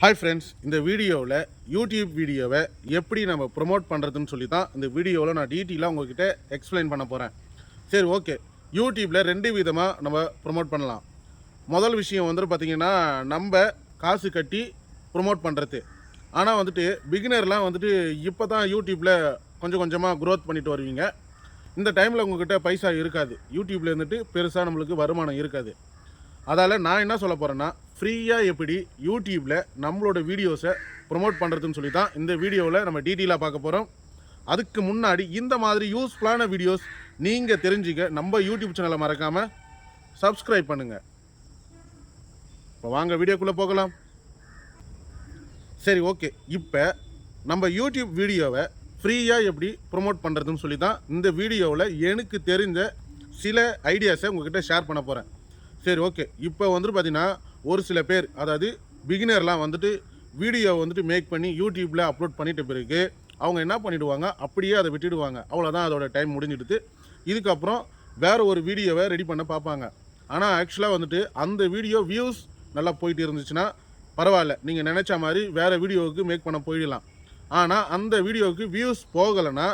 Hi friends, இந்த வீடியோவில் YouTube வீடியோவை எப்படி நம்ம ப்ரொமோட் பண்ணுறதுன்னு சொல்லி தான் இந்த வீடியோவில் நான் டீட்டெயிலாக உங்கள்கிட்ட எக்ஸ்பிளைன் பண்ண போகிறேன். சரி, ஓகே. யூடியூப்பில் 2 விதமாக நம்ம ப்ரொமோட் பண்ணலாம். முதல் விஷயம் பார்த்திங்கன்னா, நம்ம காசு கட்டி ப்ரொமோட் பண்ணுறது. ஆனால் பிகினர்லாம் இப்போ தான் யூடியூப்பில் கொஞ்சம் கொஞ்சமாக க்ரோத் பண்ணிட்டு வருவீங்க. இந்த டைமில் உங்கள்கிட்ட பைசா இருக்காது. யூடியூப்பில் பெருசாக நம்மளுக்கு வருமானம் இருக்காது. அதால் நான் என்ன சொல்ல போகிறேன்னா, ஃப்ரீயாக எப்படி யூடியூப்பில் நம்மளோட வீடியோஸை ப்ரொமோட் பண்ணுறதுன்னு சொல்லி தான் இந்த வீடியோவில் நம்ம டீட்டெயிலாக பார்க்க போகிறோம். அதுக்கு முன்னாடி இந்த மாதிரி யூஸ்ஃபுல்லான வீடியோஸ் நீங்கள் தெரிஞ்சுக்க நம்ம யூடியூப் சேனலை மறக்காமல் சப்ஸ்கிரைப் பண்ணுங்கள். இப்போ வாங்க வீடியோக்குள்ளே போகலாம். சரி, ஓகே. இப்போ நம்ம யூடியூப் வீடியோவை ஃப்ரீயாக எப்படி ப்ரொமோட் பண்ணுறதுன்னு சொல்லி தான் இந்த வீடியோவில் எனக்கு தெரிஞ்ச சில ஐடியாஸை உங்கள்கிட்ட ஷேர் பண்ண போகிறேன். சரி, ஓகே. இப்போ பார்த்திங்கன்னா ஒரு சில பேர், அதாவது பிகினர்லாம் வீடியோ மேக் பண்ணி யூடியூப்பில் அப்லோட் பண்ணிட்ட பிறகு அவங்க என்ன பண்ணிவிடுவாங்க, அப்படியே அதை விட்டுடுவாங்க. அவ்வளோதான், அதோட டைம் முடிஞ்சிடுது. இதுக்கப்புறம் வேறு ஒரு வீடியோவை ரெடி பண்ண பார்ப்பாங்க. ஆனால் ஆக்சுவலாக அந்த வீடியோ வியூஸ் நல்லா போயிட்டு இருந்துச்சுன்னா பரவாயில்ல, நீங்கள் நினச்ச மாதிரி வேறு வீடியோவுக்கு மேக் பண்ண போயிடலாம். ஆனால் அந்த வீடியோவுக்கு வியூஸ் போகலைன்னா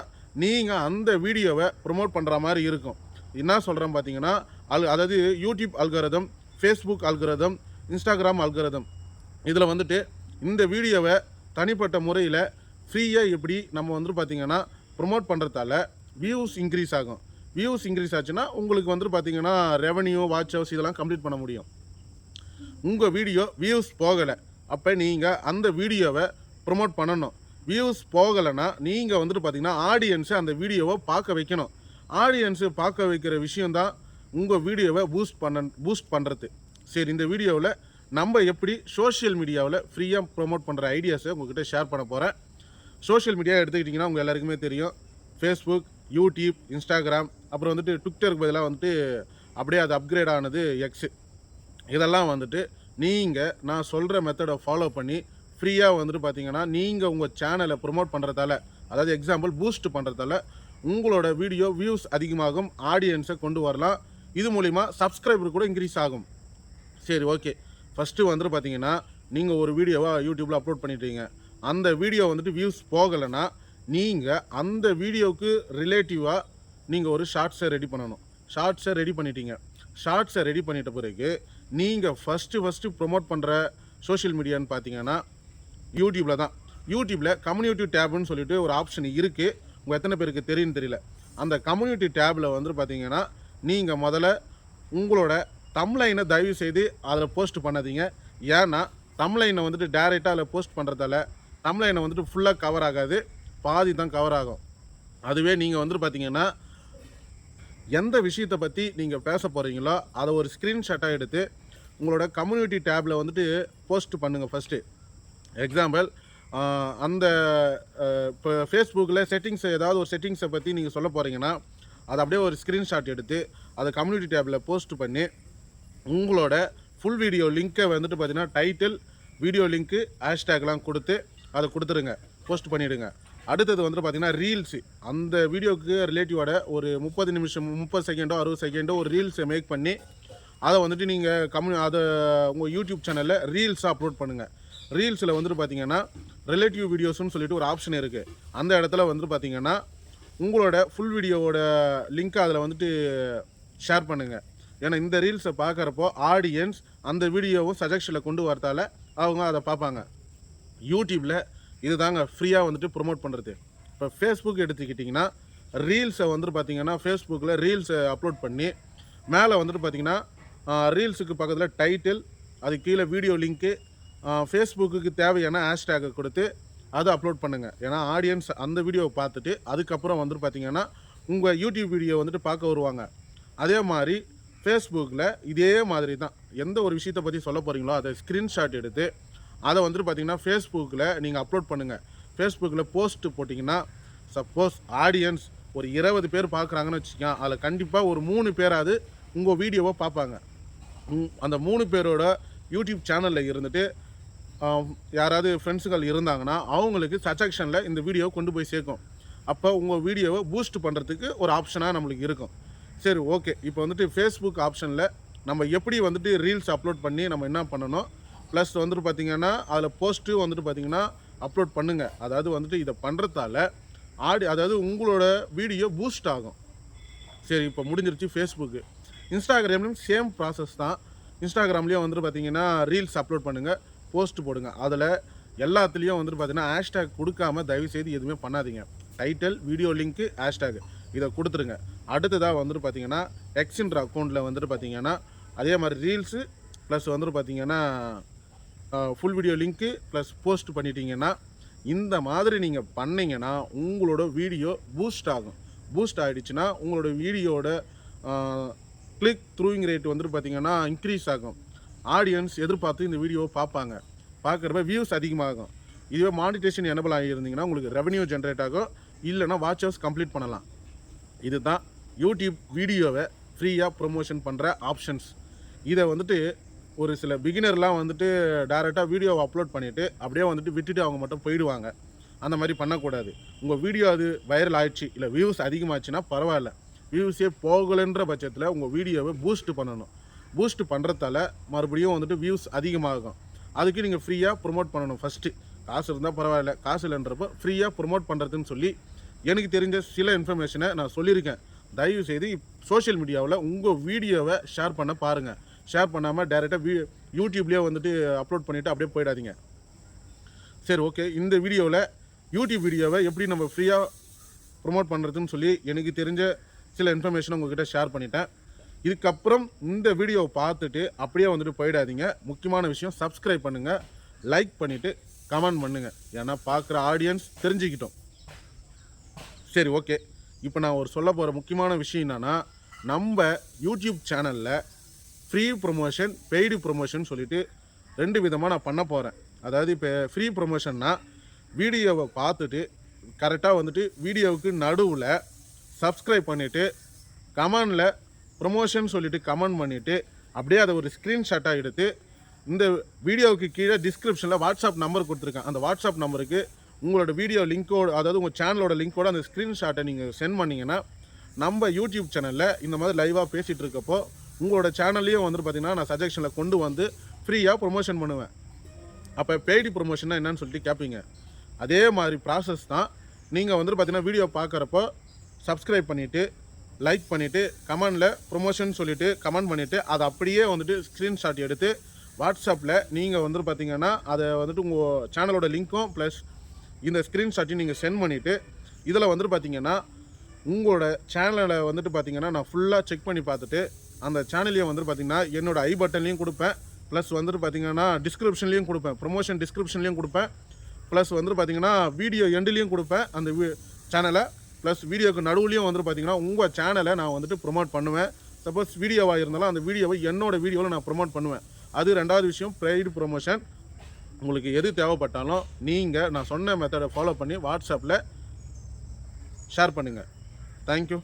நீங்கள் அந்த வீடியோவை ப்ரொமோட் பண்ணுற மாதிரி இருக்கும். என்ன சொல்கிறேன் பார்த்தீங்கன்னா, அதாவது YouTube algorithm, Facebook algorithm, Instagram algorithm, இதில் இந்த வீடியோவை தனிப்பட்ட முறையில் ஃப்ரீயாக எப்படி நம்ம பார்த்திங்கன்னா ப்ரொமோட் பண்ணுறதால வியூஸ் இன்க்ரீஸ் ஆகும். வியூஸ் இன்க்ரீஸ் ஆச்சுன்னா உங்களுக்கு பார்த்திங்கன்னா ரெவன்யூ, வாட்ச் ஹவர்ஸ் இதெல்லாம் கம்ப்ளீட் பண்ண முடியும். உங்கள் வீடியோ வியூஸ் போகலை, அப்போ நீங்கள் அந்த வீடியோவை ப்ரொமோட் பண்ணணும். வியூஸ் போகலைன்னா நீங்கள் பார்த்திங்கன்னா ஆடியன்ஸை அந்த வீடியோவை பார்க்க வைக்கணும். ஆடியன்ஸு பார்க்க வைக்கிற விஷயந்தான் உங்கள் வீடியோவை பூஸ்ட் பண்ணுறது. சரி, இந்த வீடியோவில் நம்ம எப்படி சோஷியல் மீடியாவில் ஃப்ரீயாக ப்ரொமோட் பண்ணுற ஐடியாஸை உங்கள்கிட்ட ஷேர் பண்ண போகிறேன். சோஷியல் மீடியா எடுத்துக்கிட்டிங்கன்னா உங்கள் எல்லாருக்குமே தெரியும். ஃபேஸ்புக், யூடியூப், இன்ஸ்டாகிராம், அப்புறம் ட்விட்டருக்கு பதிலாக அப்படியே அது அப்கிரேட் ஆனது எக்ஸு. இதெல்லாம் நீங்கள் நான் சொல்கிற மெத்தடை ஃபாலோ பண்ணி ஃப்ரீயாக பார்த்திங்கன்னா நீங்கள் உங்கள் சேனலை ப்ரொமோட் பண்ணுறதால, அதாவது எக்ஸாம்பிள் பூஸ்ட் பண்ணுறதால உங்களோட வீடியோ வியூஸ் அதிகமாகும், ஆடியன்ஸை கொண்டு வரலாம். இது மூலிமா சப்ஸ்கிரைபர் கூட இன்க்ரீஸ் ஆகும். சரி, ஓகே. ஃபஸ்ட்டு பார்த்திங்கன்னா, நீங்கள் ஒரு வீடியோவை யூடியூப்பில் அப்லோட் பண்ணிட்டீங்க. அந்த வீடியோ வியூஸ் போகலைன்னா நீங்கள் அந்த வீடியோவுக்கு ரிலேட்டிவாக நீங்கள் ஒரு ஷார்ட்ஸை ரெடி பண்ணணும். ஷார்ட்ஸை ரெடி பண்ணிட்டீங்க. ஷார்ட்ஸை ரெடி பண்ணிட்ட பிறகு நீங்கள் ஃபஸ்ட்டு ப்ரொமோட் பண்ணுற சோஷியல் மீடியான்னு பார்த்தீங்கன்னா யூடியூப்பில் தான். யூடியூப்பில் கம்யூனிட்டி டேப்னு சொல்லிட்டு ஒரு ஆப்ஷன் இருக்குது. உங்கள் எத்தனை பேருக்கு தெரியும்னு தெரியல. அந்த கம்யூனிட்டி டேபில் பார்த்தீங்கன்னா நீங்கள் முதல்ல உங்களோட தம்ப்லைனை தயவு செய்து அதில் போஸ்ட் பண்ணாதீங்க. ஏன்னா தம்ப்லைனை டேரெக்டாக அதில் போஸ்ட் பண்ணுறதால தம்ப்லைனை ஃபுல்லாக கவர் ஆகாது, பாதி தான் கவர் ஆகும். அதுவே நீங்கள் பார்த்தீங்கன்னா எந்த விஷயத்தை பற்றி நீங்கள் பேச போகிறீங்களோ அதை ஒரு ஸ்க்ரீன்ஷாட்டாக எடுத்து உங்களோட கம்யூனிட்டி டேபில் போஸ்ட் பண்ணுங்கள் ஃபஸ்ட்டு. எக்ஸாம்பிள், அந்த இப்போ ஃபேஸ்புக்கில் செட்டிங்ஸை ஏதாவது ஒரு செட்டிங்ஸை பற்றி நீங்கள் சொல்ல போகிறீங்கன்னா அதை அப்படியே ஒரு ஸ்க்ரீன்ஷாட் எடுத்து அதை கம்யூனிட்டி டேபில் போஸ்ட் பண்ணி உங்களோட ஃபுல் வீடியோ லிங்க்கை பார்த்தீங்கன்னா டைட்டில், வீடியோ லிங்க்கு, ஹேஷ்டேக்லாம் கொடுத்து அதை கொடுத்துருங்க, போஸ்ட் பண்ணிவிடுங்க. அடுத்தது பார்த்திங்கன்னா ரீல்ஸு. அந்த வீடியோவுக்கு ரிலேட்டிவோட ஒரு 30 நிமிஷம், 30 செகண்டோ 60 செகண்டோ ஒரு ரீல்ஸை மேக் பண்ணி அதை நீங்கள் அதை உங்கள் யூடியூப் சேனலில் ரீல்ஸாக அப்லோட் பண்ணுங்கள். ரீல்ஸில் பார்த்தீங்கன்னா ரிலேட்டிவ் வீடியோஸ்னு சொல்லிட்டு ஒரு ஆப்ஷன் இருக்குது. அந்த இடத்துல பார்த்தீங்கன்னா உங்களோட ஃபுல் வீடியோவோட லிங்க்கை அதில் ஷேர் பண்ணுங்கள். ஏன்னா இந்த ரீல்ஸை பார்க்குறப்போ ஆடியன்ஸ் அந்த வீடியோவும் சஜெக்ஷனில் கொண்டு வரதால அவங்க அதை பார்ப்பாங்க. யூடியூப்பில் இது தாங்க ஃப்ரீயாக ப்ரொமோட் பண்ணுறது. இப்போ ஃபேஸ்புக் எடுத்துக்கிட்டிங்கன்னா ரீல்ஸை பார்த்தீங்கன்னா ஃபேஸ்புக்கில் ரீல்ஸை அப்லோட் பண்ணி மேலே பார்த்தீங்கன்னா ரீல்ஸுக்கு பக்கத்தில் டைட்டில், அது கீழே வீடியோ லிங்க்கு, ஃபேஸ்புக்கு தேவையான ஹேஷ்டேக்கை கொடுத்து அதை அப்லோட் பண்ணுங்கள். ஏன்னா ஆடியன்ஸ் அந்த வீடியோவை பார்த்துட்டு அதுக்கப்புறம் பார்த்திங்கன்னா உங்கள் யூடியூப் வீடியோ பார்க்க வருவாங்க. அதே மாதிரி ஃபேஸ்புக்கில் இதே மாதிரி தான் எந்த ஒரு விஷயத்தை பற்றி சொல்ல போகிறீங்களோ அதை ஸ்க்ரீன்ஷாட் எடுத்து அதை பார்த்திங்கன்னா ஃபேஸ்புக்கில் நீங்கள் அப்லோட் பண்ணுங்கள். ஃபேஸ்புக்கில் போஸ்ட்டு போட்டிங்கன்னா சப்போஸ் ஆடியன்ஸ் ஒரு 20 பேர் பார்க்குறாங்கன்னு வச்சுக்கோங்க, அதில் கண்டிப்பாக ஒரு 3 பேராவது உங்கள் வீடியோவை பார்ப்பாங்க. அந்த 3 பேரோட யூடியூப் சேனலில் யாராவது ஃப்ரெண்ட்ஸுகள் இருந்தாங்கன்னா அவங்களுக்கு சஜெக்ஷனில் இந்த வீடியோவை கொண்டு போய் சேர்க்கும். அப்போ உங்கள் வீடியோவை பூஸ்ட் பண்ணுறதுக்கு ஒரு ஆப்ஷனாக நம்மளுக்கு இருக்கும். சரி, ஓகே. இப்போ ஃபேஸ்புக் ஆப்ஷனில் நம்ம எப்படி ரீல்ஸ் அப்லோட் பண்ணி நம்ம என்ன பண்ணணும், ப்ளஸ் வந்துட்டு பார்த்தீங்கன்னா அதில் போஸ்ட்டு வந்துட்டு பார்த்தீங்கன்னா அப்லோட் பண்ணுங்கள். அதாவது வந்துட்டு இதை பண்ணுறதால அதாவது உங்களோட வீடியோ பூஸ்ட் ஆகும். சரி, இப்போ முடிஞ்சிருச்சு ஃபேஸ்புக்கு. இன்ஸ்டாகிராம்லேயும் சேம் ப்ராசஸ் தான். இன்ஸ்டாகிராம்லேயும் வந்துட்டு பார்த்தீங்கன்னா ரீல்ஸ் அப்லோட் பண்ணுங்கள், போஸ்ட் போடுங்க. அதில் எல்லாத்துலேயும் வந்துட்டு பார்த்தீங்கன்னா ஹேஷ்டேக் கொடுக்காம தயவுசெய்து எதுவுமே பண்ணாதீங்க. டைட்டில், வீடியோ லிங்க்கு, ஹேஷ்டேக் இதை கொடுத்துருங்க. அடுத்ததாக வந்துட்டு பார்த்தீங்கன்னா எக்ஸ்ன்ற அக்கௌண்ட்டில் வந்துட்டு பார்த்தீங்கன்னா அதே மாதிரி ரீல்ஸு ப்ளஸ் வந்துட்டு பார்த்தீங்கன்னா full video link plus post பண்ணிட்டீங்கன்னா, இந்த மாதிரி நீங்கள் பண்ணிங்கன்னா உங்களோட வீடியோ பூஸ்ட் ஆகும். பூஸ்ட் ஆகிடுச்சுன்னா உங்களோட வீடியோட கிளிக் த்ரூயிங் ரேட் வந்துட்டு பார்த்தீங்கன்னா இன்க்ரீஸ் ஆகும். ஆடியன்ஸ் எதிர்பார்த்து இந்த வீடியோவை பார்ப்பாங்க. பார்க்குறப்ப வியூஸ் அதிகமாகும். இதுவே மானிட்டேஷன் எனபிள் ஆகியிருந்தீங்கன்னா உங்களுக்கு ரெவன்யூ ஜென்ரேட் ஆகும். இல்லைனா வாட்ச் ஹவர்ஸ் கம்ப்ளீட் பண்ணலாம். இதுதான் யூடியூப் வீடியோவை ஃப்ரீயாக ப்ரொமோஷன் பண்ணுற ஆப்ஷன்ஸ். இதை வந்துட்டு ஒரு சில பிகினர்லாம் வந்துட்டு டேரெக்டாக வீடியோவை அப்லோட் பண்ணிவிட்டு அப்படியே வந்துட்டு விட்டுட்டு அவங்க மட்டும் போயிடுவாங்க. அந்த மாதிரி பண்ணக்கூடாது. உங்கள் வீடியோ அது வைரல் ஆயிடுச்சு, இல்லை வியூஸ் அதிகமாச்சுன்னா பரவாயில்ல. வியூஸே போகலைன்ற பட்சத்தில் உங்கள் வீடியோவை பூஸ்ட் பண்ணணும். பூஸ்ட் பண்ணுறதால மறுபடியும் வந்துட்டு வியூஸ் அதிகமாகும். அதுக்கு நீங்கள் ஃப்ரீயாக ப்ரொமோட் பண்ணணும். ஃபஸ்ட்டு காசு இருந்தால் பரவாயில்ல, காசு இல்லைன்றப்போ ஃப்ரீயாக ப்ரொமோட் பண்ணுறதுன்னு சொல்லி எனக்கு தெரிஞ்ச சில இன்ஃபர்மேஷனை நான் சொல்லியிருக்கேன். தயவுசெய்து சோஷியல் மீடியாவில் உங்கள் வீடியோவை ஷேர் பண்ண பாருங்கள். ஷேர் பண்ணாமல் டேரெக்டாக யூடியூப்லேயே வந்துட்டு அப்லோட் பண்ணிவிட்டு அப்படியே போயிடாதீங்க. சரி, ஓகே. இந்த வீடியோவில் யூடியூப் வீடியோவை எப்படி நம்ம ஃப்ரீயாக ப்ரொமோட் பண்ணுறதுன்னு சொல்லி எனக்கு தெரிஞ்ச சில இன்ஃபர்மேஷனை உங்கள்கிட்ட ஷேர் பண்ணிட்டேன். இதுக்கப்புறம் இந்த வீடியோவை பார்த்துட்டு அப்படியே வந்துட்டு போயிடாதீங்க. முக்கியமான விஷயம், சப்ஸ்கிரைப் பண்ணுங்கள், லைக் பண்ணிவிட்டு கமெண்ட் பண்ணுங்கள். ஏன்னா பார்க்குற ஆடியன்ஸ் தெரிஞ்சுக்கிட்டோம். சரி, ஓகே. இப்போ நான் சொல்ல போகிற முக்கியமான விஷயம் என்னென்னா, நம்ம யூடியூப் சேனலில் ஃப்ரீ ப்ரொமோஷன், பெய்டு ப்ரொமோஷன் சொல்லிவிட்டு 2 விதமாக நான் பண்ண போகிறேன். அதாவது இப்போ ஃப்ரீ ப்ரொமோஷன்னா வீடியோவை பார்த்துட்டு கரெக்டாக வந்துட்டு வீடியோவுக்கு நடுவில் சப்ஸ்கிரைப் பண்ணிவிட்டு கமெண்டில் ப்ரொமோஷன் சொல்லிவிட்டு கமெண்ட் பண்ணிவிட்டு அப்படியே அதை ஒரு ஸ்க்ரீன்ஷாட்டாக எடுத்து இந்த வீடியோவுக்கு கீழே டிஸ்கிரிப்ஷனில் வாட்ஸ்அப் நம்பர் கொடுத்துருக்கேன். அந்த வாட்ஸ்அப் நம்பருக்கு உங்களோட வீடியோ லிங்க்கோடு, அதாவது உங்கள் சேனலோட லிங்க்கோடு அந்த ஸ்க்ரீன்ஷாட்டை நீங்கள் சென்ட் பண்ணிங்கன்னா நம்ம யூடியூப் சேனலில் இந்த மாதிரி லைவாக பேசிகிட்டு இருக்கப்போ உங்களோட சேனல்லையும் வந்துட்டு பார்த்திங்கன்னா நான் சஜஷனில் கொண்டு வந்து ஃப்ரீயாக ப்ரொமோஷன் பண்ணுவேன். அப்போ பெய்டு ப்ரொமோஷன்னா என்னன்னு சொல்லிட்டு கேட்பீங்க. அதே மாதிரி ப்ராசஸ் தான். நீங்கள் வந்துட்டு பார்த்திங்கன்னா வீடியோ பார்க்குறப்போ சப்ஸ்கிரைப் பண்ணிவிட்டு லைக் பண்ணிவிட்டு கமெண்டில் ப்ரொமோஷன் சொல்லிவிட்டு கமெண்ட் பண்ணிவிட்டு அதை அப்படியே வந்துட்டு ஸ்க்ரீன்ஷாட் எடுத்து வாட்ஸ்அப்பில் நீங்கள் வந்துட்டு பார்த்திங்கன்னா அதை வந்துட்டு உங்கள் சேனலோட லிங்க்கும் ப்ளஸ் இந்த ஸ்க்ரீன்ஷாட்டையும் நீங்கள் சென்ட் பண்ணிவிட்டு இதில் வந்துட்டு பார்த்திங்கன்னா உங்களோட சேனலை வந்துட்டு பார்த்திங்கன்னா நான் ஃபுல்லாக செக் பண்ணி பார்த்துட்டு அந்த சேனல்லையும் வந்துட்டு பார்த்திங்கன்னா என்னோடய ஐ பட்டன்லேயும் கொடுப்பேன், ப்ளஸ் வந்துட்டு பார்த்திங்கன்னா டிஸ்கிரிப்ஷன்லேயும் கொடுப்பேன், ப்ரொமோஷன் டிஸ்கிரிப்ஷன்லேயும் கொடுப்பேன், ப்ளஸ் வந்துட்டு பார்த்திங்கன்னா வீடியோ எண்டுலேயும் கொடுப்பேன் அந்த சேனலை. ப்ளஸ் வீடியோக்கு நடுவுலையும் வந்துட்டு பார்த்திங்கன்னா உங்கள் சேனலை நான் வந்துட்டு ப்ரொமோட் பண்ணுவேன். சப்போஸ் வீடியோவாக இருந்தாலும் அந்த வீடியோவை என்னோடய வீடியோவில் நான் ப்ரொமோட் பண்ணுவேன். அது 2வது விஷயம், பெய்டு ப்ரொமோஷன். உங்களுக்கு எது தேவைப்பட்டாலும் நீங்கள் நான் சொன்ன மெத்தடை ஃபாலோ பண்ணி வாட்ஸ்அப்பில் ஷேர் பண்ணுங்கள். தேங்க்யூ.